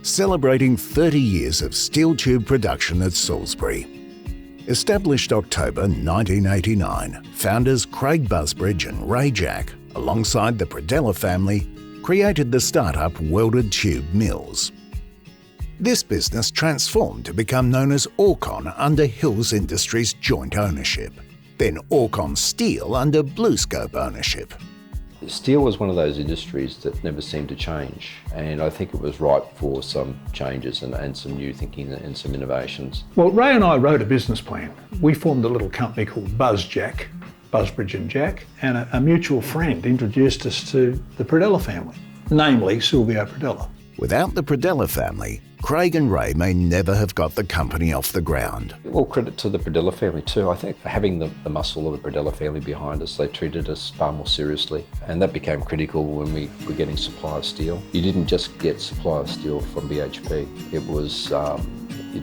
celebrating 30 years of steel tube production at Salisbury. Established October 1989, founders Craig Busbridge and Ray Jack, alongside the Predella family, created the startup Welded Tube Mills. This business transformed to become known as Orrcon under Hills Industries joint ownership, then Orrcon Steel under BlueScope ownership. Steel was one of those industries that never seemed to change, and I think it was ripe for some changes and some new thinking and some innovations. Well, Ray and I wrote a business plan. We formed a little company called Busbridge and Jack, and a mutual friend introduced us to the Predella family, namely Silvio Predella. Without the Predella family, Craig and Ray may never have got the company off the ground. All credit to the Predella family too. I think having the muscle of the Predella family behind us, they treated us far more seriously, and that became critical when we were getting supply of steel. You didn't just get supply of steel from BHP. It was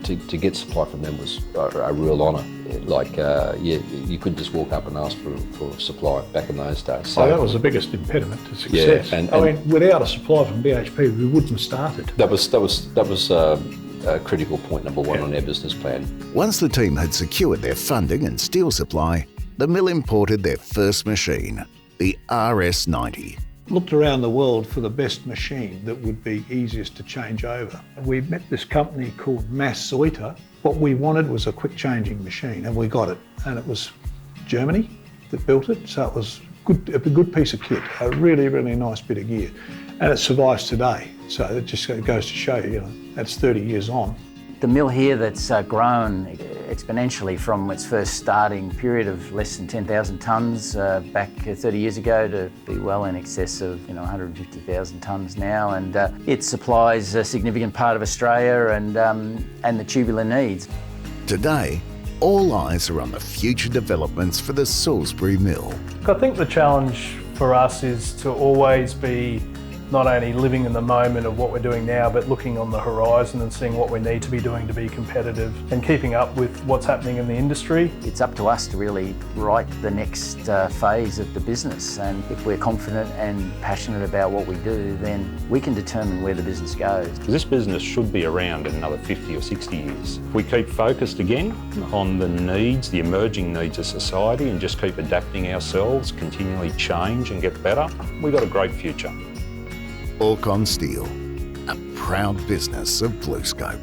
to get supply from them was a real honour. You couldn't just walk up and ask for supply back in those days. So that was the biggest impediment to success. Yeah, I mean, without a supply from BHP, we wouldn't have started. That was a critical point number one on our business plan. Once the team had secured their funding and steel supply, the mill imported their first machine, the RS90. Looked around the world for the best machine that would be easiest to change over. We met this company called Massoita. What we wanted was a quick changing machine, and we got it. And it was Germany that built it, so it was a good piece of kit, a really, really nice bit of gear. And it survives today, so it just goes to show you, that's 30 years on. The mill here that's grown exponentially from its first starting period of less than 10,000 tonnes back 30 years ago to be well in excess of 150,000 tonnes now, and it supplies a significant part of Australia and the tubular needs. Today, all eyes are on the future developments for the Salisbury Mill. I think the challenge for us is to always be not only living in the moment of what we're doing now, but looking on the horizon and seeing what we need to be doing to be competitive and keeping up with what's happening in the industry. It's up to us to really write the next phase of the business, and if we're confident and passionate about what we do, then we can determine where the business goes. This business should be around in another 50 or 60 years. If we keep focused again on the needs, the emerging needs of society, and just keep adapting ourselves, continually change and get better, we've got a great future. Orrcon Steel, a proud business of BlueScope.